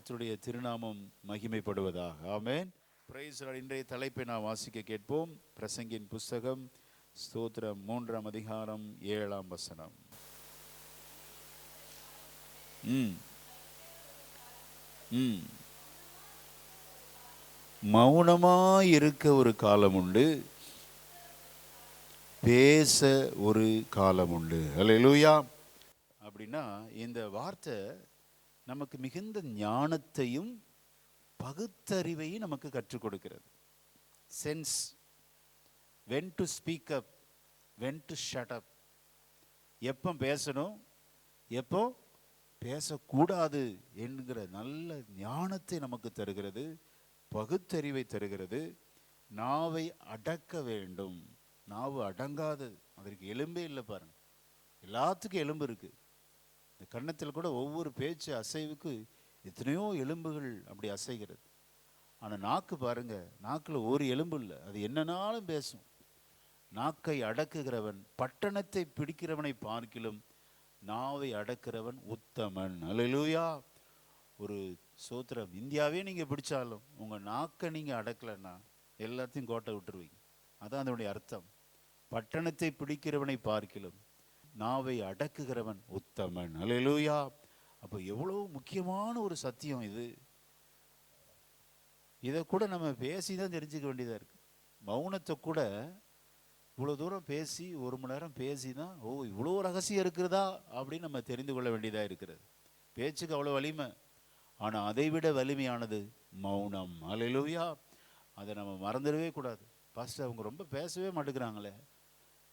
கர்த்தருடைய திருநாமம் மகிமைப்படுவதாக. ஆமென். Praise the lord. இன்றைய தலைப்பை நாம் வாசிக்க கேட்போம். பிரசங்கின் புஸ்தகம் ஸ்தோத்திரம் 3ஆம் அதிகாரம் 7ஆம் வசனம். மௌனமாயிருக்க ஒரு காலம் உண்டு, பேச ஒரு காலம் உண்டு. அல்லேலூயா. அப்படின்னா இந்த வார்த்தை நமக்கு மிகுந்த ஞானத்தையும் பகுத்தறிவையும் நமக்கு கற்றுக் கொடுக்கிறது. Sense, when to speak up, when to shut up, எப்போ பேசணும் எப்போ பேசக்கூடாது என்கிற நல்ல ஞானத்தை நமக்கு தருகிறது, பகுத்தறிவை தருகிறது. நாவை அடக்க வேண்டும். நாவு அடங்காது, அதற்கு எலும்பே இல்லை பாருங்க. எல்லாத்துக்கும் எலும்பு இருக்கு. இந்த கன்னத்தில் கூட ஒவ்வொரு பேச்சு அசைவுக்கு எத்தனையோ எலும்புகள் அப்படி அசைகிறது. ஆனால் நாக்கு பாருங்க, நாக்கில் ஒரு எலும்பு இல்லை, அது என்னன்னாலும் பேசும். நாக்கை அடக்குகிறவன் பட்டணத்தை பிடிக்கிறவனை பார்க்கிலும் நாவை அடக்கிறவன் உத்தமன். அல்லேலூயா. ஒரு சோத்திரம். இந்தியாவே நீங்கள் பிடிச்சாலும் உங்கள் நாக்கை நீங்கள் அடக்கலைன்னா எல்லாத்தையும் கோட்டை விட்டுருவீங்க. அதான் அதனுடைய அர்த்தம். பட்டணத்தை பிடிக்கிறவனை பார்க்கிலும் நாவை அடக்குகிறவன் உத்தமன். அல்லேலூயா. அப்போ எவ்வளோ முக்கியமான ஒரு சத்தியம் இது. இதை கூட நம்ம பேசி தான் தெரிஞ்சுக்க வேண்டியதாக இருக்குது. மௌனத்தை கூட இவ்வளோ தூரம் பேசி, 1 மணி நேரம் பேசி தான், ஓ இவ்வளோ ரகசியம் இருக்கிறதா அப்படின்னு நம்ம தெரிந்து கொள்ள வேண்டியதாக இருக்கிறது. பேச்சுக்கு அவ்வளோ வலிமை, ஆனால் அதை விட வலிமையானது மௌனம். அல்லேலூயா. அதை நம்ம மறந்துடவே கூடாது. பாஸ்டர் அவங்க ரொம்ப பேசவே மாட்டேங்கிறாங்களே,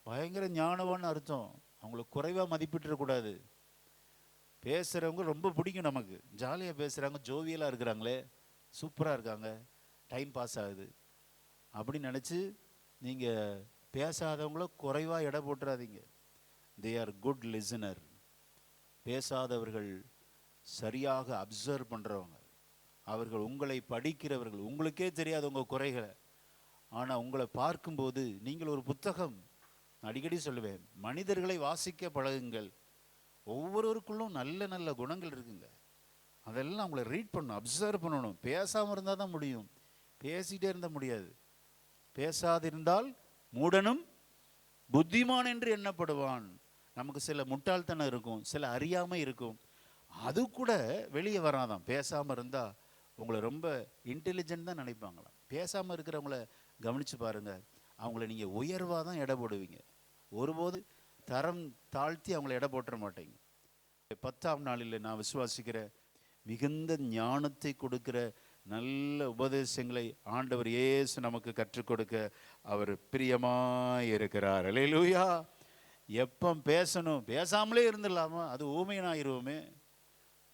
பயங்கர ஞானவான்னு அர்த்தம். அவங்கள குறைவாக மதிப்பிட்டுறக்கூடாது. பேசுகிறவங்க ரொம்ப பிடிக்கும் நமக்கு, ஜாலியாக பேசுகிறாங்க, ஜோவியலாக இருக்கிறாங்களே, சூப்பராக இருக்காங்க, டைம் பாஸ் ஆகுது அப்படின்னு நினச்சி நீங்கள் பேசாதவங்கள குறைவாக எடை போட்டுறாதீங்க. They are good listener. பேசாதவர்கள் சரியாக அப்சர்வ் பண்ணுறவங்க. அவர்கள் உங்களை படிக்கிறவர்கள். உங்களுக்கே தெரியாது உங்கள் குறைகளை, ஆனால் உங்களை பார்க்கும்போது நீங்கள் ஒரு புத்தகம். அடிக்கடி சொல்லுவேன், மனிதர்களை வாசிக்க பழகுங்கள். ஒவ்வொருவருக்குள்ளும் நல்ல நல்ல குணங்கள் இருக்குங்க. அதெல்லாம் அவங்கள ரீட் பண்ணணும், அப்சர்வ் பண்ணணும். பேசாமல் இருந்தால் தான் முடியும், பேசிகிட்டே இருந்தால் முடியாது. பேசாதிருந்தால் மூடனும் புத்திமான் என்று எண்ணப்படுவான். நமக்கு சில முட்டாள்தனம் இருக்கும், சில அறியாமை இருக்கும், அது கூட வெளியே வராதான். பேசாமல் இருந்தால் உங்களை ரொம்ப இன்டெலிஜென்ட் தான் நினைப்பாங்களாம். பேசாமல் இருக்கிறவங்கள கவனித்து பாருங்கள், அவங்கள நீங்கள் உயர்வாக தான் எடை போடுவீங்க. ஒருபோது தரம் தாழ்த்தி அவங்கள எடை போட்டுற மாட்டேங்க. 10ஆம் நாளில் நான் விசுவாசிக்கிற மிகுந்த ஞானத்தை கொடுக்கிற நல்ல உபதேசங்களை ஆண்டவர் இயேசு நமக்கு கற்றுக் கொடுக்க அவர் பிரியமாய் இருக்கிறார். அல்லேலூயா. எப்போ பேசணும், பேசாமலே இருந்துடலாமா, அது ஊமையனாயிருவோமே.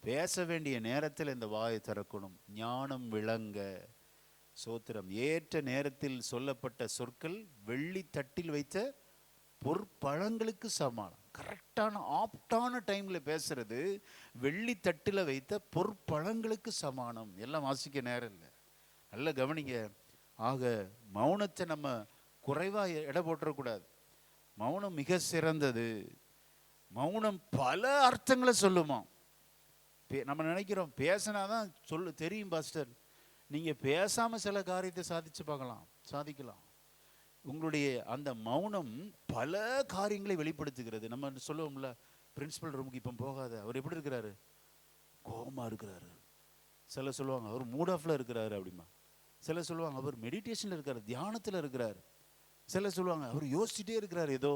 பேச வேண்டிய நேரத்தில் இந்த வாயை திறக்கணும், ஞானம் விளங்க. சோத்திரம். ஏற்ற நேரத்தில் சொல்லப்பட்ட சொற்கள் வெள்ளி தட்டில் வைத்த பொற்பழங்களுக்கு சமானம். கரெக்டான ஆப்டான டைமில் பேசுறது வெள்ளி தட்டில் வைத்த பொற்பழங்களுக்கு சமானம். எல்லாம் வாசிக்க நேரம் இல்லை, நல்ல கவனிங்க. ஆக மௌனத்தை நம்ம குறைவாக எடை போட்டுறக்கூடாது. மௌனம் மிக சிறந்தது. மௌனம் பல அர்த்தங்களை சொல்லுமா. நம்ம நினைக்கிறோம் பேசினாதான் தெரியும் பாஸ்டர். நீங்கள் பேசாமல் சில காரியத்தை சாதிக்கலாம். உங்களுடைய அந்த மௌனம் பல காரியங்களை வெளிப்படுத்துகிறது. நம்ம சொல்லுவோம்ல, பிரின்சிபல் ரூமுக்கு இப்போ போகாத, அவர் எப்படி இருக்கிறாரு, கோபமாக இருக்கிறாரு. சில சொல்லுவாங்க அவர் மூட் ஆஃப்ல இருக்கிறாரு அப்படிமா. சில சொல்லுவாங்க அவர் மெடிடேஷனில் இருக்கிறார், தியானத்தில் இருக்கிறார். சில சொல்லுவாங்க அவர் யோசிச்சுட்டே இருக்கிறார் ஏதோ.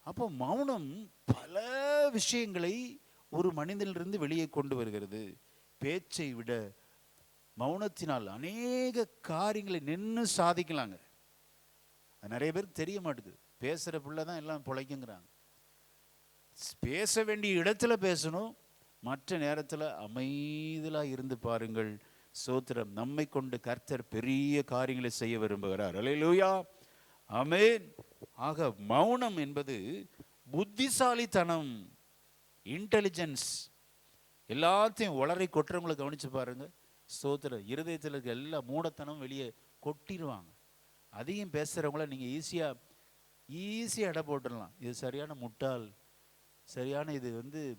அப்போ மௌனம் பல விஷயங்களை ஒரு மனிதனிலிருந்து வெளியே கொண்டு வருகிறது. பேச்சை விட மௌனத்தினால் அநேக காரியங்களை நின்று சாதிக்கலாங்க. அது நிறைய பேருக்கு தெரிய மாட்டேங்குது. பேசுகிற பிள்ளை தான் எல்லாம் பிழைக்குங்கிறாங்க. பேச வேண்டிய இடத்துல பேசணும், மற்ற நேரத்தில் அமைதியாக இருந்து பாருங்கள். சோத்திரம். நம்மை கொண்டு கர்த்தர் பெரிய காரியங்களை செய்ய விரும்புகிறார். அல்லேலூயா. ஆமென். ஆக மௌனம் என்பது புத்திசாலித்தனம், இன்டெலிஜென்ஸ். எல்லாத்தையும் உளறி கொட்டுறவங்களை கவனிச்சு பாருங்க. சோத்திரம். இருதயத்தில் இருக்க எல்லா மூடத்தனம் வெளியே கொட்டிடுவாங்க. அதையும் பேசுகிறவங்கள நீங்கள் ஈஸியாக எடை போட்டுடலாம். இது சரியான முட்டாள், சரியான இது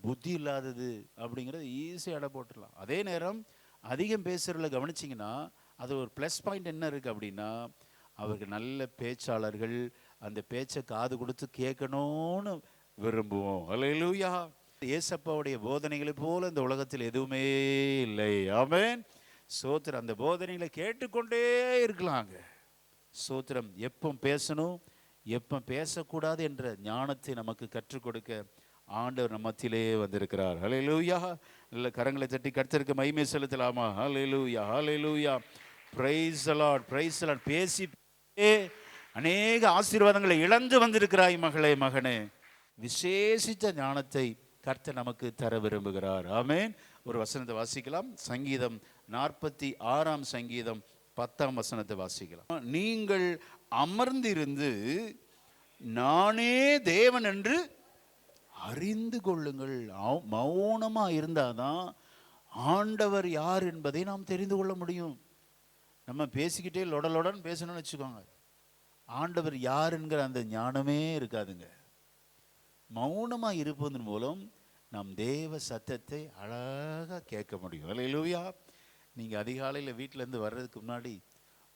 புத்தி இல்லாதது அப்படிங்கிறது ஈஸியாக எடை போட்டுடலாம். அதே நேரம் அதிகம் பேசுகிறதுல கவனிச்சிங்கன்னா அது ஒரு ப்ளஸ் பாயிண்ட் என்ன இருக்குது அப்படின்னா, அவர்கள் நல்ல பேச்சாளர்கள், அந்த பேச்சை காது கொடுத்து கேட்கணும்னு விரும்புவோம். அல்லேலூயா. ஏசப்பாவுடைய போதனைகளை போல இந்த உலகத்தில் எதுவுமே இல்லை. ஆமென். சோத்திரம். அந்த போதனைகளை கேட்டுக்கொண்டே இருக்கலாங்க. சோத்திரம். எப்போ பேசணும், எப்போ பேசக்கூடாது என்ற ஞானத்தை நமக்கு கற்றுக் கொடுக்க ஆண்டவர் நம்ம மத்தியிலே வந்திருக்கிறார். ஹல்லேலூயா. நல்ல கரங்களை தட்டி கர்த்தருக்கு மகிமை செலுத்தலாமா? Hallelujah, hallelujah. Praise the lord, praise the lord. பேசி அநேக ஆசீர்வாதங்களை இழந்து வந்திருக்கிறாய் மகளே, மகனே. விசேஷித்த ஞானத்தை கர்த்தர் நமக்கு தர விரும்புகிறார். ஆமென். ஒரு வசனத்தை வாசிக்கலாம். சங்கீதம் 46 சங்கீதம் 10 வசனத்தை வாசிக்கலாம். நீங்கள் அமர்ந்திருந்து நானே தேவன் என்று அறிந்து கொள்ளுங்கள். மௌனமா இருந்தாதான் ஆண்டவர் யார் என்பதை நாம் தெரிந்து கொள்ள முடியும். நம்ம பேசிக்கிட்டே லொடலொடன் பேசணும்னு வச்சுக்கோங்க, ஆண்டவர் யார் என்கிற அந்த ஞானமே இருக்காதுங்க. மௌனமா இருப்பதன் மூலம் நாம் தேவ சத்தத்தை அழகாக கேட்க முடியும். அல்லேலூயா. நீங்கள் அதிகாலையில் வீட்டிலேருந்து வர்றதுக்கு முன்னாடி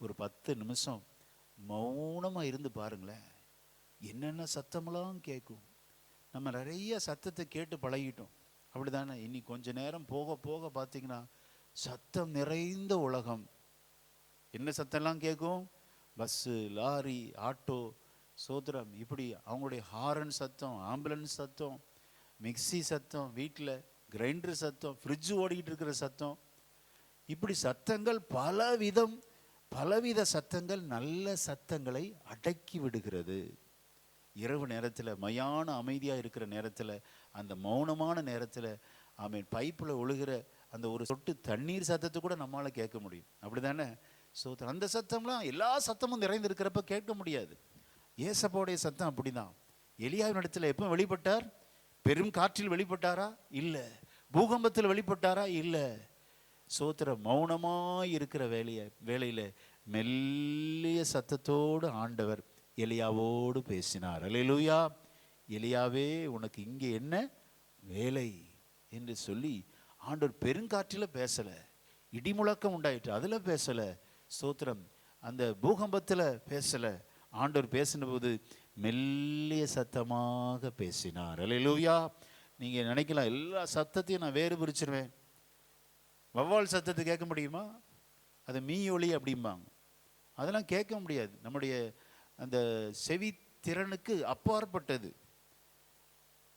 ஒரு 10 நிமிஷம் மௌனமாக இருந்து பாருங்களேன், என்னென்ன சத்தமெல்லாம் கேட்கும். நம்ம நிறைய சத்தத்தை கேட்டு பழகிட்டோம், அப்படி தானே? இனி கொஞ்ச நேரம் போக போக பார்த்தீங்கன்னா சத்தம் நிறைந்த உலகம். என்ன சத்தம்லாம் கேட்கும்? பஸ்ஸு, லாரி, ஆட்டோ, சோத்திரம், இப்படி அவங்களுடைய ஹாரன் சத்தம், ஆம்புலன்ஸ் சத்தம், மிக்சி சத்தம், வீட்டில் கிரைண்டர் சத்தம், ஃப்ரிட்ஜு ஓடிக்கிட்டு இருக்கிற சத்தம், இப்படி சத்தங்கள் பலவித சத்தங்கள் நல்ல சத்தங்களை அடக்கி விடுகிறது. இரவு நேரத்தில் மயான அமைதியாக இருக்கிற நேரத்தில், அந்த மௌனமான நேரத்தில், ஆமீன், பைப்பில் ஒழுகிற அந்த ஒரு சொட்டு தண்ணீர் சத்தத்தை கூட நம்மளால் கேட்க முடியும். அப்படி தானே? ஸோ அந்த சத்தம்லாம் எல்லா சத்தமும் நிறைந்திருக்கிறப்ப கேட்க முடியாது. ஏசப்பாவுடைய சத்தம் அப்படி தான். எலியாவின் இடத்துல எப்போ வெளிப்பட்டார்? பெரும் காற்றில் வெளிப்பட்டாரா? இல்லை. பூகம்பத்தில் வெளிப்பட்டாரா? இல்லை. சோத்திர மௌனமாய் இருக்கிற வேளையில் மெல்லிய சத்தத்தோடு ஆண்டவர் எலியாவோடு பேசினார். அல்லேலூயா. எலியாவே, உனக்கு இங்கே என்ன வேலை என்று சொல்லி ஆண்டவர் பெருங்காற்றில் பேசலை, இடிமுழக்கம் உண்டாயிற்று அதில் பேசலை, சோத்திரம் அந்த பூகம்பத்தில் பேசலை. ஆண்டவர் பேசின போது மெல்லிய சத்தமாக பேசினார். அல்லேலூயா. நீங்கள் நினைக்கலாம், எல்லா சத்தத்தையும் நான் வேறு பிரிச்சிருவேன். வௌவால் சத்தத்தை கேட்க முடியுமா? அது மீ ஒலி அப்படிம்பாங்க. அதெல்லாம் கேட்க முடியாது. நம்முடைய அந்த செவி திறனுக்கு அப்பாற்பட்டது.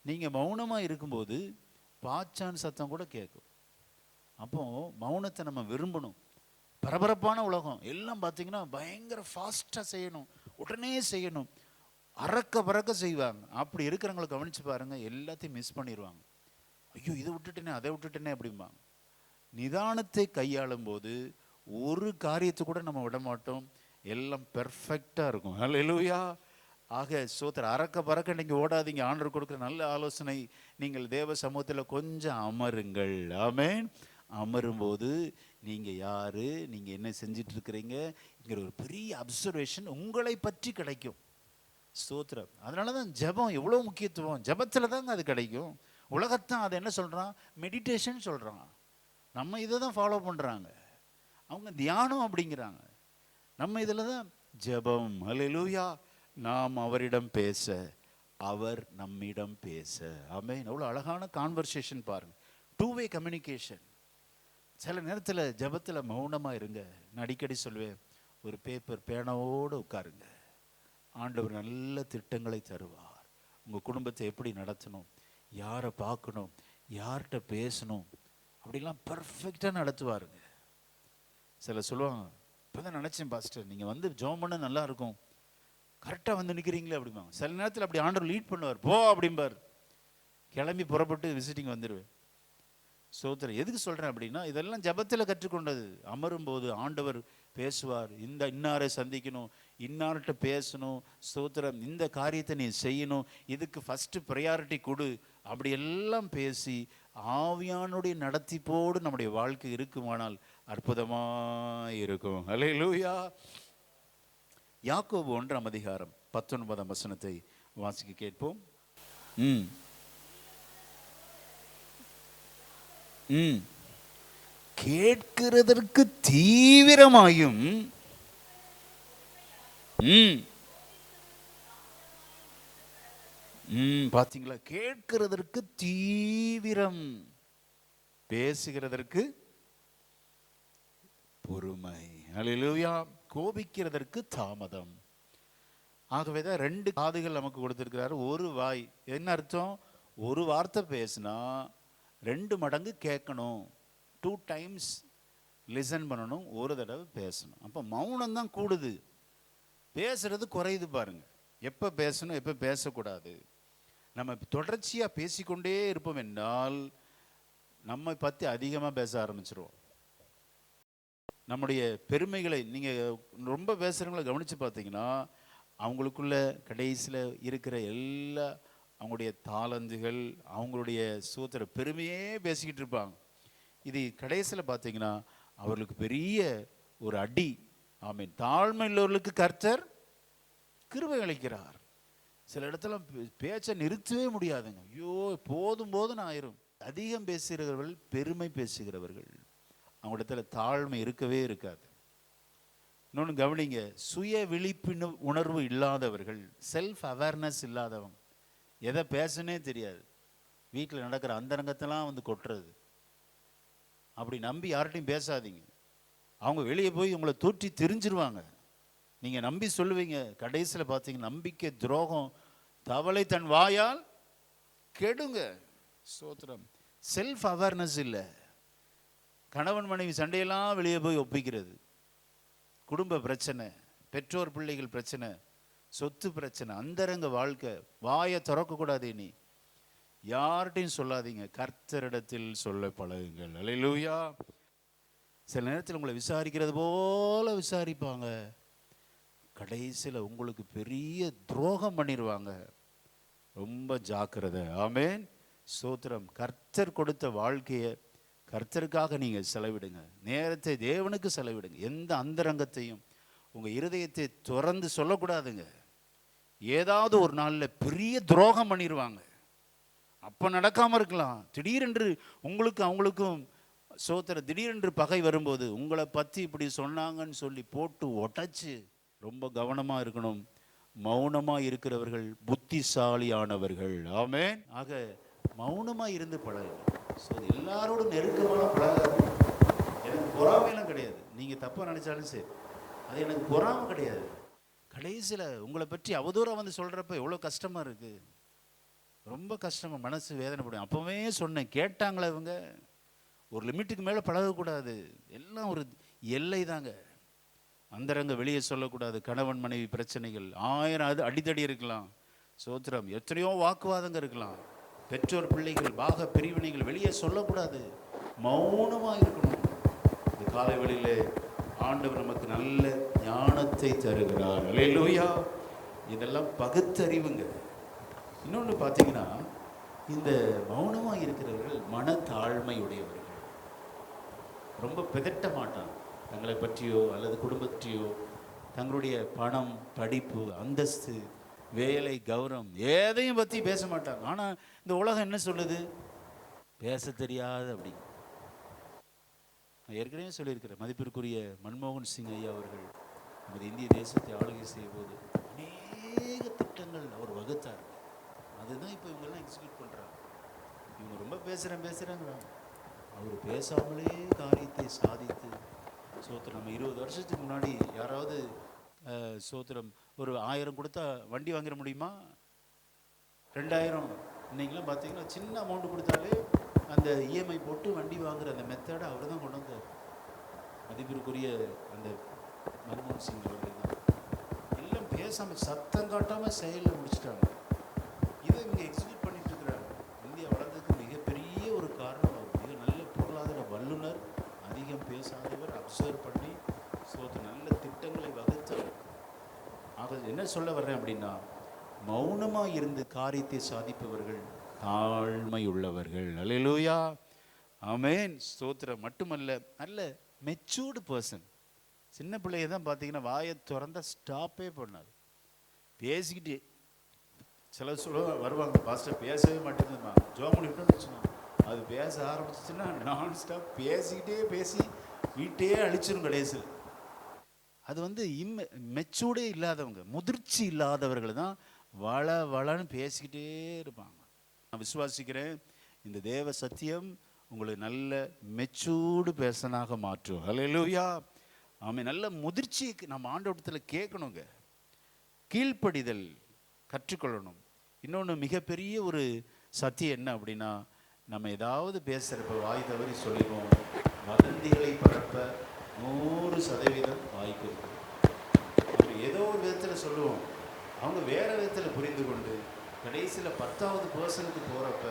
நீங்கள் மௌனமாக இருக்கும்போது பாச்சான் சத்தம் கூட கேட்கும். அப்போ மௌனத்தை நம்ம விரும்பணும். பரபரப்பான உலகம் எல்லாம் பார்த்தீங்கன்னா பயங்கர ஃபாஸ்ட்டாக செய்யணும், உடனே செய்யணும், பறக்க செய்வாங்க. அப்படி இருக்கிறவங்களை கவனித்து பாருங்கள், எல்லாத்தையும் மிஸ் பண்ணிடுவாங்க. ஐயோ, இதை விட்டுட்டேனே, அதை விட்டுட்டேனே அப்படிம்பாங்க. நிதானத்தை கையாளும் போது ஒரு காரியத்தை கூட நம்ம விட மாட்டோம், எல்லாம் பெர்ஃபெக்டாக இருக்கும். அல்லேலூயா. ஆக சோத்திர பறக்க நீங்கள் ஓடாதீங்க. ஆண்டவர் கொடுக்குற நல்ல ஆலோசனை, நீங்கள் தேவ சமூகத்தில் கொஞ்சம் அமருங்கள். ஆமென். அமரும்போது நீங்கள் யார், நீங்கள் என்ன செஞ்சிட்ருக்கிறீங்கிற ஒரு பெரிய அப்சர்வேஷன் உங்களை பற்றி கிடைக்கும். ஸ்தோத்திரம். அதனால தான் ஜெபம் எவ்வளோ முக்கியத்துவம். ஜெபத்தில் தாங்க அது கிடைக்கும். உலகத்தான் அதை என்ன சொல்கிறான்? மெடிடேஷன் சொல்கிறான். நம்ம இதை தான் ஃபாலோ பண்ணுறாங்க. அவங்க தியானம் அப்படிங்கிறாங்க. நம்ம இதில் தான் ஜெபம். அல்லேலூயா. நாம் அவரிடம் பேச, அவர் நம்மிடம் பேச. ஆமென். எவ்வளோ அழகான கான்வர்சேஷன் பாருங்க. 2-way communication. சில நேரத்தில் ஜெபத்தில் மௌனமாக இருங்க. நான் அடிக்கடி சொல்வேன், ஒரு பேப்பர் பேனாவோடு உட்காருங்க. ஆண்டவர் நல்ல திட்டங்களை தருவார். உங்கள் குடும்பத்தை எப்படி நடத்தணும், யாரை பார்க்கணும், யார்கிட்ட பேசணும், அப்படிலாம் பர்ஃபெக்டாக நடத்துவாருங்க. சில சொல்லுவாங்க, இப்போ தான் நினச்சேன் பாஸ்டர், நீங்கள் வந்து ஜெபம் பண்ண நல்லா இருக்கும், கரெக்டாக வந்து நிற்கிறீங்களே அப்படிம்பாங்க. சில நேரத்தில் அப்படி ஆண்டவர் லீட் பண்ணுவார். போ அப்படிம்பார். கிளம்பி புறப்பட்டு விசிட்டிங் வந்துடுவேன். சோத்திரம். எதுக்கு சொல்கிறேன் அப்படின்னா, இதெல்லாம் ஜெபத்தில் கற்றுக்கொண்டது. அமரும்போது ஆண்டவர் பேசுவார். இன்னாரை சந்திக்கணும், இன்னார்கிட்ட பேசணும், சோத்திரம், இந்த காரியத்தை நீ செய்யணும், இதுக்கு ஃபஸ்ட்டு ப்ரையாரிட்டி கொடு, அப்படி எல்லாம் பேசி ஆவியானுடைய நடத்திப்போடு நம்முடைய வாழ்க்கை இருக்குமானால் அற்புதமாக இருக்கும். அல்லேலூயா. யாக்கோபு 1:19 வாசிக்க கேட்போம். கேட்கிறதற்கு தீவிரமாயும் பாத்தீங்களா, கேட்கிறதற்கு தீவிரம், பேசுகிறதற்கு பொறுமை. அல்லேலூயா. கோபிக்கிறதற்கு தாமதம். ஆகவேதான் 2 காதுகள் நமக்கு கொடுத்திருக்கிறாரு, ஒரு வாய். என்ன அர்த்தம்? ஒரு வார்த்தை பேசினா 2 மடங்கு கேட்கணும், 2 times லிசன் பண்ணணும், ஒரு தடவை பேசணும். அப்போ மௌனம் தான் கூடுது, பேசுறது குறையுது. பாருங்க, எப்போ பேசணும் எப்போ பேசக்கூடாது. நம்ம தொடர்ச்சியாக பேசிக்கொண்டே இருப்போம் என்றால் நம்மை பற்றி அதிகமாக பேச ஆரம்பிச்சிருவோம். நம்முடைய பெருமைகளை நீங்கள் ரொம்ப பேசுகிறவங்களை கவனித்து பார்த்தீங்கன்னா அவங்களுக்குள்ள கடைசியில் இருக்கிற எல்லா அவங்களுடைய தாளந்துகள், அவங்களுடைய சூத்திர பெருமையே பேசிக்கிட்டு இருப்பாங்க. இது கடைசியில் பார்த்தீங்கன்னா அவர்களுக்கு பெரிய ஒரு அடி. ஆமீன். தாழ்மை உள்ளவர்களுக்கு கர்த்தர் கிருபை அளிக்கிறார். சில இடத்துல பேச்சை நிறுத்தவே முடியாதுங்க. ஐயோ போதும் போதும் ஆயிரும். அதிகம் பேசுகிறவர்கள் பெருமை பேசுகிறவர்கள், அவங்க இடத்துல தாழ்மை இருக்கவே இருக்காது. இன்னொன்று கவனிங்க, சுய விழிப்பு உணர்வு இல்லாதவர்கள், செல்ஃப் அவேர்னஸ் இல்லாதவங்க, எதை பேசுனே தெரியாது, வீட்டில் நடக்கிற அந்தரங்கத்தெல்லாம் வந்து கொட்டுறது. அப்படி நம்பி யார்கிட்டையும் பேசாதீங்க. அவங்க வெளியே போய் உங்களை தூற்றி தெரிஞ்சிருவாங்க. நீங்கள் நம்பி சொல்லுவீங்க, கடைசியில் பார்த்தீங்க நம்பிக்கை துரோகம், தவளை தன் வாயால் கெடுங்க. ஸ்தோத்திரம். செல்ஃப் அவேர்னஸ் இல்லை. கணவன் மனைவி சண்டையெல்லாம் வெளியே போய் ஒப்பிக்கிறது, குடும்ப பிரச்சனை, பெற்றோர் பிள்ளைகள் பிரச்சனை, சொத்து பிரச்சனை, அந்தரங்க வாழ்க்கை. வாயை திறக்கக்கூடாது. இனி யார்கிட்டையும் சொல்லாதீங்க, கர்த்தரிடத்தில் சொல்ல பழகுங்கள். அல்லேலூயா. சில நேரத்தில் உங்களை விசாரிக்கிறது போல விசாரிப்பாங்க, கடைசியில் உங்களுக்கு பெரிய துரோகம் பண்ணிடுவாங்க. ரொம்ப ஜாக்கிரதை. ஆமேன். ஸ்தோத்திரம். கர்த்தர் கொடுத்த வாழ்க்கையை கர்த்தருக்காக நீங்கள் செலவிடுங்க, நேரத்தை தேவனுக்கு செலவிடுங்க. எந்த அந்தரங்கத்தையும் உங்கள் இருதயத்தை திறந்து சொல்லக்கூடாதுங்க. ஏதாவது ஒரு நாளில் பெரிய துரோகம் பண்ணிடுவாங்க. அப்போ நடக்காமல் இருக்கலாம், திடீரென்று உங்களுக்கு அவங்களுக்கும் சோத்திர திடீரென்று பகை வரும்போது உங்களை பற்றி இப்படி சொன்னாங்கன்னு சொல்லி போட்டு உடைச்சு. ரொம்ப கவனமாக இருக்கணும். மௌனமாக இருக்கிறவர்கள் புத்திசாலியானவர்கள். ஆமென். ஆக மௌனமாக இருந்து பழகுங்க. ஸோ எல்லாரோடும் நெருக்கமான பழகாது. எனக்கு பொறாமையெல்லாம் கிடையாது. நீங்கள் தப்பாக நினச்சாலும் சரி, அது எனக்கு பொறாமை கிடையாது. கடைசியில் உங்களை பற்றி அவதூறாக வந்து சொல்கிறப்ப எவ்வளோ கஷ்டமாக இருக்குது, ரொம்ப கஷ்டமாக, மனசு வேதனைப்படும். அப்போவே சொன்னேன், கேட்டாங்களே இவங்க. ஒரு லிமிட்டுக்கு மேலே பழகக்கூடாது. எல்லாம் ஒரு எல்லை தாங்க. அந்தரங்க வெளியே சொல்லக்கூடாது. கணவன் மனைவி பிரச்சனைகள் 1000 அடித்தடி இருக்கலாம். சோத்திரம். எத்தனையோ வாக்குவாதங்க இருக்கலாம். பெற்றோர் பிள்ளைகள் பாக பிரிவினைகள் வெளியே சொல்லக்கூடாது. மௌனமாக இருக்கணும். இந்த காலை வேளையிலே ஆண்டவர் நமக்கு நல்ல ஞானத்தை தருகிறார். அல்லேலூயா. இதெல்லாம் பகுத்தறிவுங்க. இன்னொன்று பார்த்தீங்கன்னா, இந்த மௌனமாக இருக்கிறவர்கள் மனத்தாழ்மை உடையவர்கள். ரொம்ப பிதட்ட மாட்டாங்க. தங்களை பற்றியோ அல்லது குடும்பத்தையோ, தங்களுடைய பணம், படிப்பு, அந்தஸ்து, வேலை, கௌரவம் எதையும் பற்றி பேச மாட்டாங்க. ஆனால் இந்த உலகம் என்ன சொல்லுது? பேச தெரியாது அப்படி. நான் ஏற்கனவே சொல்லியிருக்கிறேன், மதிப்பிற்குரிய மன்மோகன் சிங் ஐயா அவர்கள் நமது இந்திய தேசத்தை ஆளுகை செய்யும் போது அநேக திட்டங்கள் அவர் வகுத்தார். அதுதான் இப்போ இவங்கெல்லாம் எக்ஸிக்யூட் பண்ணுறாங்க. இவங்க ரொம்ப பேசுகிறாங்கிறாங்க. அவர் பேசாமலே காரியத்தை சாதித்து. சோத்திரம். நம்ம 20 வருஷத்துக்கு முன்னாடி யாராவது சோத்திரம் ஒரு 1000 கொடுத்தா வண்டி வாங்கிட முடியுமா? 2000. இன்னைக்கெல்லாம் பார்த்தீங்கன்னா சின்ன அமௌண்ட் கொடுத்தாலே அந்த இஎம்ஐ போட்டு வண்டி வாங்குற அந்த மெத்தடை அவர் தான் கொண்டு வந்தார். மதிப்பிற்குரிய அந்த மன்மோகன் சிங் அவர்கள் தான். எல்லாம் பேசாமல் சத்தம் காட்டாமல் செயலில் முடிச்சுட்டாங்க. இதை இவங்க எக்ஸிக்யூட் பண்ணிட்டு இருக்கிறாங்க. இந்தியா வளர்ந்ததுக்கு மிகப்பெரிய ஒரு காரணம் அவர். மிக நல்ல பொருளாதார வல்லுநர், அதிகம் பேசாதவர், அப்சர்வ் பண்ணி நல்ல திட்டங்களை வகுத்தவர். ஆக என்ன சொல்ல வர்றேன் அப்படின்னா, மௌனமாக இருந்து காரியத்தை சாதிப்பவர்கள் தாழ்மை உள்ளவர்கள். அல்லேலூயா. ஆமென். ஸ்தோத்திரம். மட்டுமல்ல, நல்ல மெச்சூர்டு பர்சன். சின்ன பிள்ளைய தான் பார்த்தீங்கன்னா வாயை திறந்த ஸ்டாப்பே பண்ணாது, பேசிக்கிட்டே. சில சொல்ல வருவாங்க, பாஸ்டர் பேசவே மாட்டேங்குதுமா, ஜோம் பண்ணிவிட்டோம்னு வச்சுக்கோங்க, அது பேச ஆரம்பிச்சிச்சுன்னா நான் ஸ்டாப் பேசிக்கிட்டே பேசி வீட்டையே அழிச்சிடும் கடைசியில். அது வந்து மெச்சூர்டே இல்லாதவங்க, முதிர்ச்சி இல்லாதவர்கள் தான் வளன்னு பேசிக்கிட்டே இருப்பாங்க. நான் விசுவாசிக்கிறேன் இந்த தேவ சத்தியம் உங்களுக்கு நல்ல மெச்சூர்டு பேசனாக மாற்றும். ஹல்லேலூயா. ஆமென். நல்ல முதிர்ச்சி நம்ம ஆண்டவரத்தில் கேட்கணுங்க. கீழ்ப்படிதல் கற்றுக்கொள்ளணும். இன்னொன்று மிகப்பெரிய ஒரு சத்தியம் என்ன அப்படின்னா, நம்ம ஏதாவது பேசுகிறப்ப வாய் தவறி சொல்லிடுவோம், வதந்திகளை பரப்ப 100% வாய்ப்பு இருக்குது. அப்படி ஏதோ ஒரு விதத்தில் சொல்லுவோம், அவங்க வேறு விதத்தில் புரிந்து கொண்டு கடைசியில் 10வது பர்சனுக்கு போகிறப்ப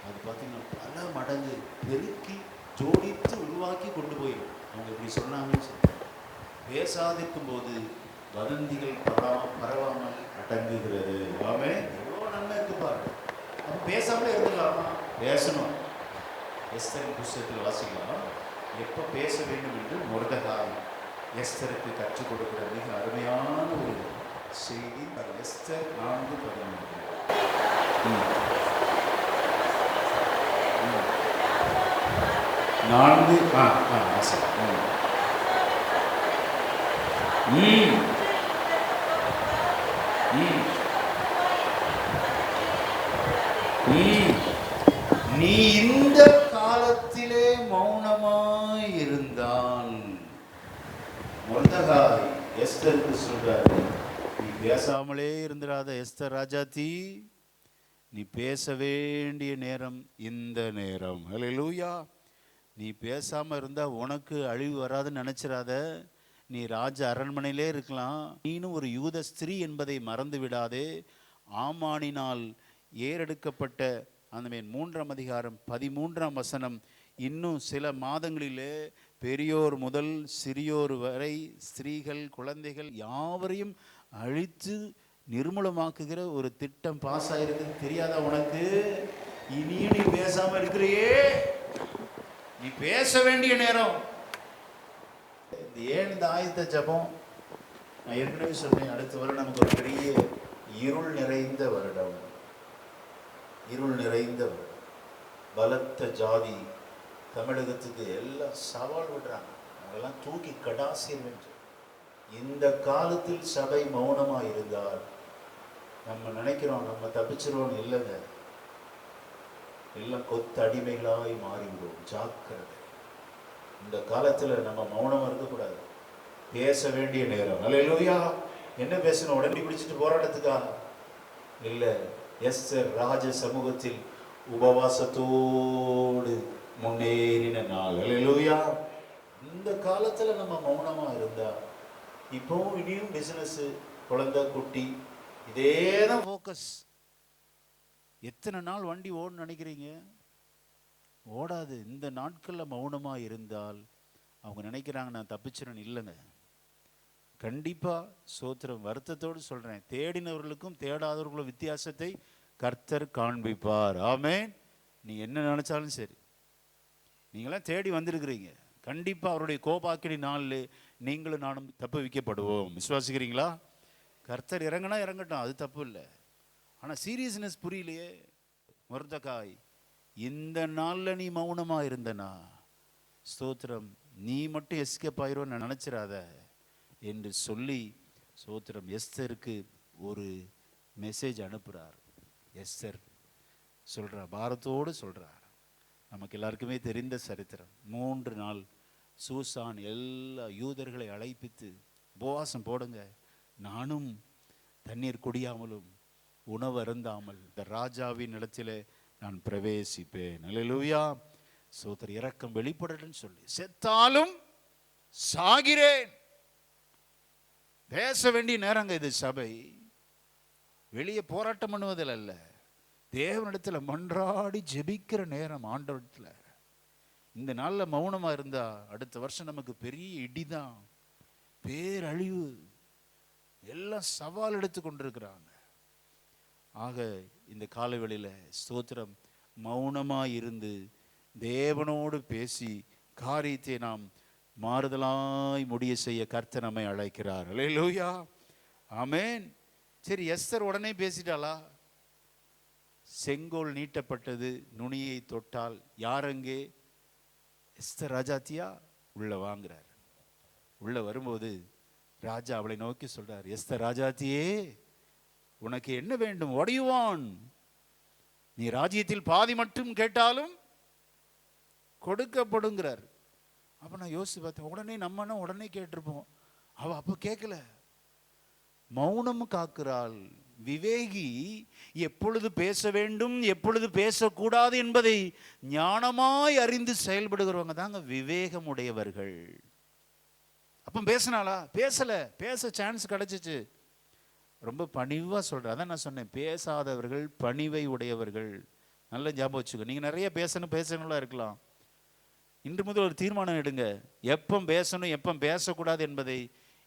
அது பார்த்திங்கன்னா பல மடங்கு பெருக்கி ஜோடித்து உருவாக்கி கொண்டு போயிடும். அவங்க இப்படி சொன்னாங்கன்னு சொல்லி பேசாதிருக்கும் போது வதந்திகள் பரவாமல் அடங்குகிறது. எல்லாமே எவ்வளோ நன்மை இருக்கு பாருங்க. அப்போ பேசாமலே இருந்துடலாமா? பேசணும். எஸ்தரின் புஸ்தகத்தில் வாசிக்கலாம், எப்போ பேச வேண்டும் என்று மொர்தெகாய் எஸ்தருக்கு கற்றுக் கொடுக்கிற மிக அருமையான ஒரு செய்தி. எஸ்தர் 4:13. நீ இந்த காலத்திலே மௌனமாய் இருந்தால், மொர்தெகாய் எஸ்தருக்கு சொல்றாரு, நீ பேசாமலே இருந்துடாத எஸ்தர் ராஜாத்தி, நீ பேச வேண்டிய நேரம் இந்த நேரம். ஹல்லேலூயா. நீ பேசாம இருந்தா உனக்கு அழிவு வராதுன்னு நினைச்சிடாத. நீ ராஜ அரண்மனையிலே இருக்கலாம், நீனும் ஒரு யூத ஸ்திரீ என்பதை மறந்து விடாதே. ஆமானினால் ஏறெடுக்கப்பட்ட அந்த 3ஆம் அதிகாரம் 13ஆம் வசனம், இன்னும் சில மாதங்களிலே பெரியோர் முதல் சிறியோர் வரை, ஸ்திரீகள் குழந்தைகள் யாவரையும் அழித்து நிர்மூலமாக்குகிற ஒரு திட்டம் பாஸ் ஆயிருக்கு. தெரியாதா உனக்கு? இனியும் நீ பேசாம இருக்கிறியே, நீ பேச வேண்டிய நேரம். ஏன் இந்த ஆயத்த ஜபம்? நான் ஏற்கனவே சொன்னேன், அடுத்த வருடம் நமக்கு ஒரு பெரிய இருள் நிறைந்த வருடம். இருள் நிறைந்த பலத்த ஜாதி தமிழகத்துக்கு எல்லாம் சவால் விடுறாங்க, அவங்கெல்லாம் தூக்கி கடாசியம் என்று. இந்த காலத்தில் சபை மௌனமாக இருந்தால் நம்ம நினைக்கிறோம் நம்ம தப்பிச்சிருவோம். இல்லைங்க, எல்லாம் கொத்து அடிமைகளாய் மாறிவிடுவோம். ஜாக்கிரதை. இந்த காலத்தில் நம்ம மௌனமாக இருக்கக்கூடாது, பேச வேண்டிய நேரம். ஹல்லேலூயா. என்ன பேசணும்? உடனே பிடிச்சிட்டு போராட்டத்துக்காக இல்லை. எஸ்தர் ராஜ சமூகத்தில் உபவாசத்தோடு முன்னேறின நாள். ஹல்லேலூயா. இந்த காலத்தில் நம்ம மௌனமாக இருந்தா, இப்போ இனியும் பிசினஸ், குழந்தை குட்டி, இதே தான் ஃபோக்கஸ். எத்தனை நாள் வண்டி ஓடுன்னு நினைக்கிறீங்க? ஓடாது. இந்த நாட்களில் மௌனமாக இருந்தால் அவங்க நினைக்கிறாங்க நான் தப்பிச்சிடணும். இல்லைங்க, கண்டிப்பாக சோத்திரம். வருத்தத்தோடு சொல்கிறேன், தேடினவர்களுக்கும் தேடாதவர்களுக்கும் வித்தியாசத்தை கர்த்தர் காண்பிப்பார். ஆமென். நீ என்ன நினச்சாலும் சரி, நீங்களாம் தேடி வந்திருக்கிறீங்க. கண்டிப்பாக அவருடைய கோபாக்கிடி நாளில் நீங்களும் நானும் தப்பு வைக்கப்படுவோம். விசுவாசிக்கிறீங்களா? கர்த்தர் இறங்கினா இறங்கட்டும், அது தப்பு இல்லை. ஆனால் சீரியஸ்னஸ் புரியலையே. மொர்தெகாய், இந்த நாளில் நீ மௌனமாக இருந்தனா ஸ்தோத்திரம், நீ மட்டும் எஸ்கேப் ஆயிரோன்னு நினச்சிடாத என்று சொல்லி ஸ்தோத்திரம் எஸ்தருக்கு ஒரு மெசேஜ் அனுப்புகிறார். எஸ்தர் சொல்கிறார், பாரத்தோடு சொல்கிறார். நமக்கு எல்லாருக்குமே தெரிந்த சரித்திரம். 3 நாள் சூசான் எல்லா யூதர்களை அழைப்பித்து, உபவாசம் போடுங்க, நானும் தண்ணீர் குடியாமலும் உணவு அருந்தாமல் இந்த ராஜாவின் இடத்திலே நான் பிரவேசிப்பேன். ஹல்லேலூயா. சோதர் இரக்கம் வெளிப்படன்னு சொல்லி, செத்தாலும் சாகிறேன். பேச வேண்டிய நேரங்க இது. சபை வெளியே போராட்டம் பண்ணுவதில் அல்ல, தேவனிடத்தில் மன்றாடி ஜெபிக்கிற நேரம் ஆண்டவரிடத்தில். இந்த நாளில் மௌனமாக இருந்தா அடுத்த வருஷம் நமக்கு பெரிய இடிதான், பேரழிவு. எல்லாம் சவால் எடுத்து கொண்டிருக்கிறாங்க. ஆக இந்த காலவெளியில் ஸ்தோத்திரம் மௌனமாக இருந்து தேவனோடு பேசி காரியத்தை நாம் மாறுதலாய் முடிய செய்ய கர்த்தர் நம்மை அழைக்கிறார். ஹல்லேலூயா. ஆமென். சரி, எஸ்தர் உடனே பேசிட்டாளா? செங்கோல் நீட்டப்பட்டது, நுனியை தொட்டால் யாரங்கே? எஸ்தர் ராஜாத்தியா? உள்ள வாங்குறார். உள்ள வரும்போது ராஜா அவளை நோக்கி சொல்றார், எஸ்தர் ராஜாத்தியே, உனக்கு என்ன வேண்டும்? What do you want? நீ ராஜ்யத்தில் பாதி மட்டும் கேட்டாலும் கொடுக்கப்படுங்கிறார். அப்ப நான் யோசிச்சு பார்த்தேன், உடனே நம்மனா உடனே கேட்டிருப்போம். அவ அப்ப கேட்கல, மௌனம் காக்கிறாள். விவேகி எப்பொழுது பேச வேண்டும், எப்பொழுது பேசக்கூடாது என்பதை ஞானமாய் அறிந்து செயல்படுகிறவங்க தாங்க விவேகம் உடையவர்கள். அப்ப பேசினாளா? பேசல. பேச சான்ஸ் கிடைச்சிச்சு. ரொம்ப பணிவா சொல்ற. அதான் நான் சொன்னேன், பேசாதவர்கள் பணிவை உடையவர்கள். நல்ல ஞாபகம் வச்சுக்கோ. நீங்க நிறைய பேசணும்லாம் இருக்கலாம். இன்று முதல் ஒரு தீர்மானம் எடுங்க, எப்போ பேசணும் எப்போ பேசக்கூடாது என்பதை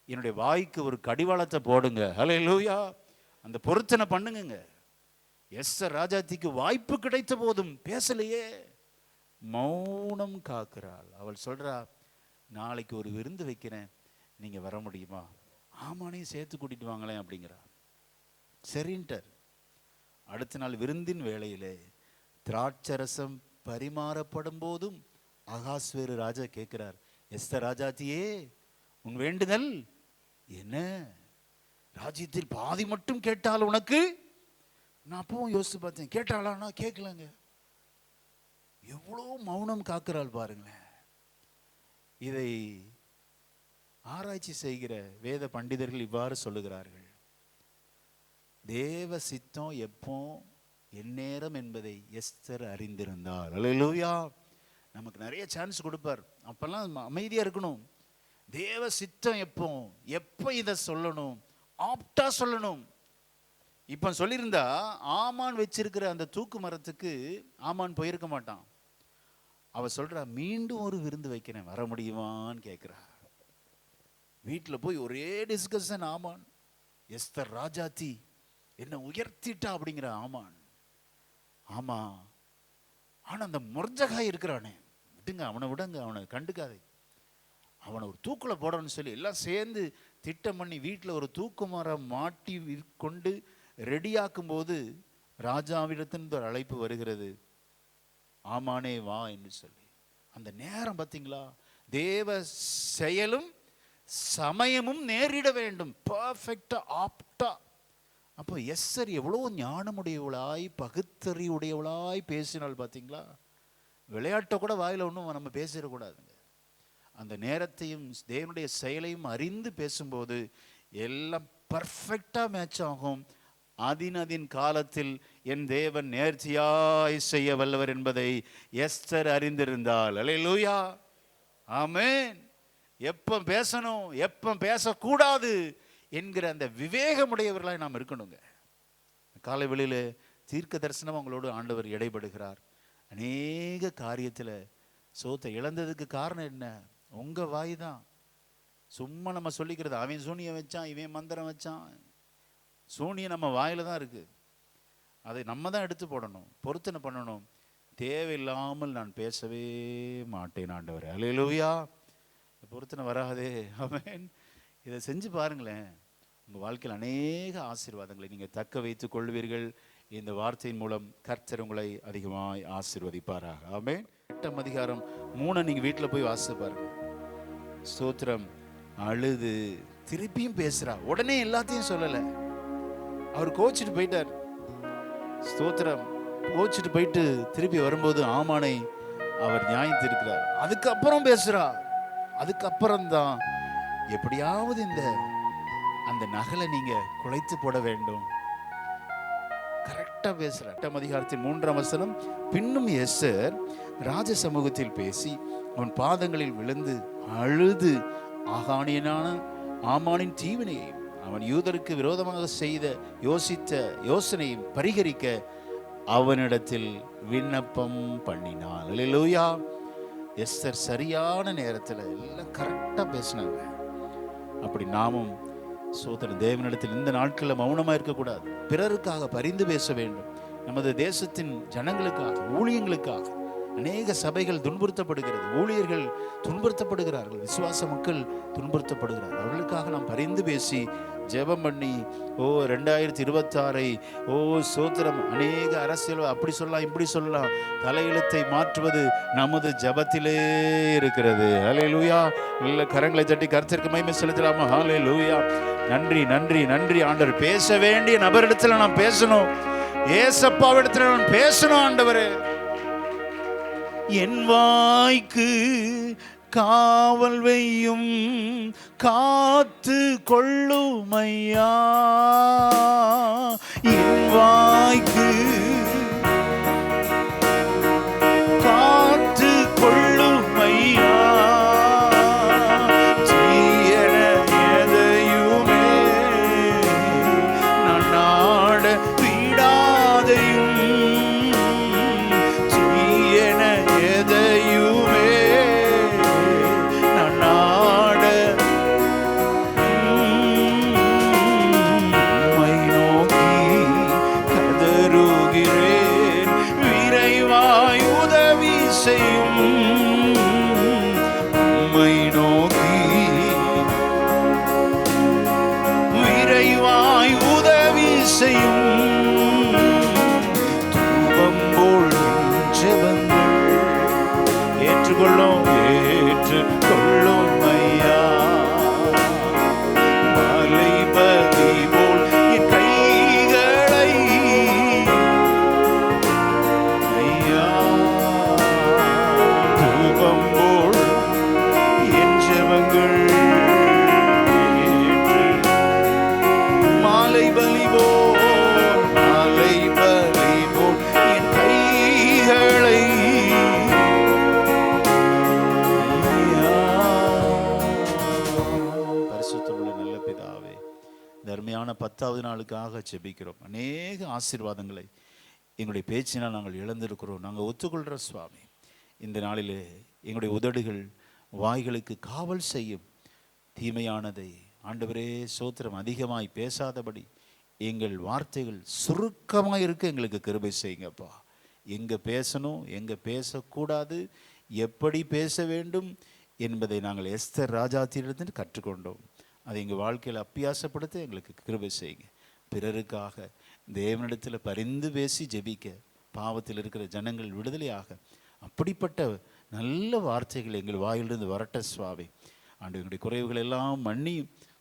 என்னுடைய வாய்க்கு ஒரு கடிவாளத்தை போடுங்க. ஹல்லேலூயா. அந்த பொருத்தனை பண்ணுங்க. எஸ்தர் ராஜாத்திக்கு வாய்ப்பு கிடைத்த போதும் பேசலையே, மௌனம் காக்கிறாள். அவள் சொல்றா, நாளைக்கு ஒரு விருந்து வைக்கிறேன், நீங்க வர முடியுமா? ஆமானையும் சேர்த்து கூட்டிட்டு வாங்களேன் அப்படிங்கிறா. சரின்ட்டார். அடுத்த நாள் விருந்தின் வேளையிலே திராட்சரசம் பரிமாறப்படும் போதும் அகாஸ்வேரு ராஜா கேட்கிறார், எஸ்தர் ராஜாத்தியே, உன் வேண்டுதல் என்ன? ராஜ்யத்தில் பாதி மட்டும் கேட்டால் உனக்கு? நான் அப்பவும் யோசிச்சு பார்த்தேன், கேட்டாளான்னா கேட்கலங்க. எவ்வளோ மௌனம் காக்கிறாள் பாருங்களேன். இதை ஆராய்ச்சி செய்கிற வேத பண்டிதர்கள் இவ்வாறு சொல்லுகிறார்கள், தேவ சித்தம் எப்போ எந்நேரம் என்பதை எஸ்தர் அறிந்திருந்தார். அல்லேலூயா. நமக்கு நிறைய சான்ஸ் கொடுப்பார், அப்பெல்லாம் அமைதியா இருக்கணும். தேவ சித்தம் எப்போ இதை சொல்லணும், ஆப்டா சொல்லணும். இப்ப சொல்லியிருந்தா ஆமான் வச்சிருக்கிற அந்த தூக்கு மரத்துக்கு ஆமான் போயிருக்க மாட்டான். அவ சொல்றா, மீண்டும் ஒரு விருந்து வைக்கிறேன், வர முடியுமான்னு கேட்கிறா. வீட்டில் போய் ஒரே டிஸ்கஷன். ஆமான், எஸ்தர் ராஜாத்தி என்ன உயர்த்திட்டா அப்படிங்கிற ஆமான். ஆமா, ஆனா அந்த மொர்தெகாய் இருக்கிறானே, விடுங்க அவனை, விடுங்க அவனை, கண்டுக்காதே, அவனை ஒரு தூக்குல போடணும்னு சொல்லி எல்லாம் சேர்ந்து திட்டம் பண்ணி வீட்டில் ஒரு தூக்கு மரம் மாட்டி கொண்டு ரெடியாக்கும் போது ராஜாவிடத்தின் ஒரு அழைப்பு வருகிறது, ஆமானே வா என்று சொல்லி. அந்த நேரம் பார்த்தீங்களா, தேவ செயலும் சமயமும் நேரிட வேண்டும், பர்ஃபெக்டா ஆப்டா. அப்போ எஸ்தர் எவ்வளோ ஞானமுடையவளாய் பகுத்தறிவுடையவளாய் பேசினாள் பார்த்தீங்களா. விளையாட்டை கூட வாயில ஒன்றும் நம்ம பேசிடக்கூடாதுங்க. அந்த நேரத்தையும் தேவனுடைய செயலையும் அறிந்து பேசும்போது எல்லாம் பர்ஃபெக்டா மேட்ச் ஆகும். அதின் காலத்தில் என் தேவன் நேர்த்தியாய் செய்ய வல்லவர் என்பதை எஸ்தர் அறிந்திருந்தாள். அல்லேலூயா, ஆமென். எப்போ பேசணும் எப்போ பேசக்கூடாது என்கிற அந்த விவேகமுடையவர்களாய் நாம் இருக்கணுங்க. காலை வெளியில தீர்க்க தரிசனம் அவங்களோடு ஆண்டவர் இடைபடுகிறார். அநேக காரியத்தில் சோத்தை இழந்ததுக்கு காரணம் என்ன? உங்க வாய் தான். சும்மா நம்ம சொல்லிக்கிறது, அவன் சூனியம் வச்சான், இவன் மந்திரம் வச்சான். சூனியம் நம்ம வாயில தான் இருக்கு. அதை நம்ம தான் எடுத்து போடணும், பொருத்தனை பண்ணணும். தேவையில்லாமல் நான் பேசவே மாட்டேன் ஆண்டவரே. அல்லேலூயா. பொருத்தனை வராதே. ஆமென். இதை செஞ்சு பாருங்களேன், உங்கள் வாழ்க்கையில் அநேக ஆசீர்வாதங்களை நீங்கள் தக்க வைத்துக் கொள்வீர்கள். இந்த வார்த்தையின் மூலம் கர்த்தர் உங்களை அதிகமாய் ஆசீர்வதிப்பாராக. ஆமென். 8ஆம் அதிகாரம் 3 நீங்கள் வீட்டில் போய் வாசித்து பாருங்க. ஸ்தோத்திரம். அழுது திருப்பியும் பேசுறா. உடனே எல்லாத்தையும் சொல்லலை, அவர் கோச்சிட்டு போயிட்டார். ஸ்தோத்திரம். கோச்சிட்டு போயிட்டு திருப்பி வரும்போது ஆமானை அவர் நியாயம் தீர்க்கிறார். அதுக்கப்புறம் பேசுறா. அதுக்கப்புறம் தான் எப்படியாவது அந்த நகலை நீங்க குலைத்து போட வேண்டும். கரெக்டா பேசுற. 8ஆம் அதிகாரத்தின் 3ஆம் வசனம். பின்னும் எஸ்தர் ராஜ சமூகத்தில் பேசி அவன் பாதங்களில் விழுந்து அழுது ஆகானியனான ஆமானின் தீவினையையும் அவன் யூதருக்கு விரோதமாக யோசித்த யோசனையும் பரிகரிக்க அவனிடத்தில் விண்ணப்பம் பண்ணினாள். அல்லேலூயா. எஸ்தர் சரியான நேரத்தில் எல்லாம் கரெக்டாக பேசினாங்க. அப்படி நாமும் சோதர தேவனிடத்தில் இந்த நாட்களில் மௌனமாக இருக்கக்கூடாது. பிறருக்காக பரிந்து பேச வேண்டும். நமது தேசத்தின் ஜனங்களுக்காக, ஊழியங்களுக்காக. அநேக சபைகள் துன்புறுத்தப்படுகிறது, ஊழியர்கள் துன்புறுத்தப்படுகிறார்கள், விசுவாச மக்கள் துன்புறுத்தப்படுகிறார்கள். அவர்களுக்காக நாம் பரிந்து பேசி ஜெபம் பண்ணி 2026 சோத்திரம். அநேக அரசியல் அப்படி சொல்லலாம் இப்படி சொல்லலாம், தலையெழுத்தை மாற்றுவது நமது ஜெபத்திலே இருக்கிறது. ஹல்லேலூயா. இல்ல கரங்களை தட்டி கர்த்தருக்கு மகிமை செலுத்தலாமா? ஹல்லேலூயா. நன்றி நன்றி நன்றி ஆண்டவர். பேச வேண்டிய நபரிடத்துல நான் பேசணும், ஏசப்பாவிடத்துல நான் பேசணும் ஆண்டவரே. என் வாய்க்கு காவல் வையும் காத்து கொள்ளுமையா, என் வாய்க்கு காத்து கொள்ளுமையா, தீயன எதையுமே நான் நாட விடாதையும், தீயன எதையுமே நான் நாட உம்மை நோக்கி கதறுகிறேன், விரைவாய் உதவி செய்யும். உம்மை நோக்கி விரைவாய் உதவி செய்யும். தூபம் போல் ஜெபங்கள் ஏற்றுக்கொள்ளும் ஏற்றுக்கொள்ளும் ஐயா. மலை பலி போல் என் கைகளை ஐயா, தூபம் போல் என் ஜெபங்கள் ஏற்று. மாலை பலி போல் என் கைகளை பரிசுத்தமுள்ள நல்ல பிதாவே, தர்மையான 10வது நாளுக்காக ஜெபிக்கிறோம். அநேக ஆசீர்வாதங்களை எங்களுடைய பேச்சினால் நாங்கள் இழந்திருக்கிறோம். நாங்கள் ஒத்துக்கொள்கிற சுவாமி, இந்த நாளிலே எங்களுடைய உதடுகள் வாய்களுக்கு காவல் செய்யும். தீமையானதை ஆண்டவரே சோத்திரம் அதிகமாய் பேசாதபடி எங்கள் வார்த்தைகள் சுருக்கமாக இருக்க எங்களுக்கு கிருபை செய்யுங்கப்பா. எங்கே பேசணும், எங்கே பேசக்கூடாது, எப்படி பேச வேண்டும் என்பதை நாங்கள் எஸ்தர் ராஜாத்தியிலிருந்து கற்றுக்கொண்டோம். அதை எங்கள் வாழ்க்கையில் அப்பியாசப்படுத்த எங்களுக்கு கிருபை செய்யுங்க. பிறருக்காக தேவனிடத்தில் பரிந்து பேசி ஜெபிக்க, பாவத்தில் இருக்கிற ஜனங்கள் விடுதலையாக அப்படிப்பட்ட நல்ல வார்த்தைகள் எங்கள் வாயிலிருந்து வரட்ட சுவாமி. ஆண்டு எங்களுடைய குறைவுகள் எல்லாம் மன்னி,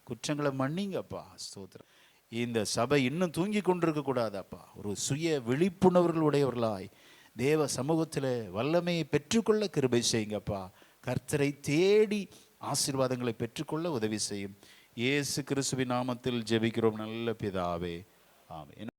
குற்றங்களை மன்னிங்கப்பா. ஸ்தோத்திரம். இந்த சபை இன்னும் தூங்கி கொண்டிருக்க கூடாதப்பா. ஒரு சுய விழிப்புணர்வுகளுடையவர்களாய் தேவ சமூகத்தில் வல்லமையை பெற்றுக்கொள்ள கிருபை செய்யுங்கப்பா. கர்த்தரை தேடி ஆசீர்வாதங்களை பெற்றுக்கொள்ள உதவி செய்யும். இயேசு கிறிஸ்துவின் நாமத்தில் ஜெபிக்கிறோம் நல்ல பிதாவே, ஆமென்.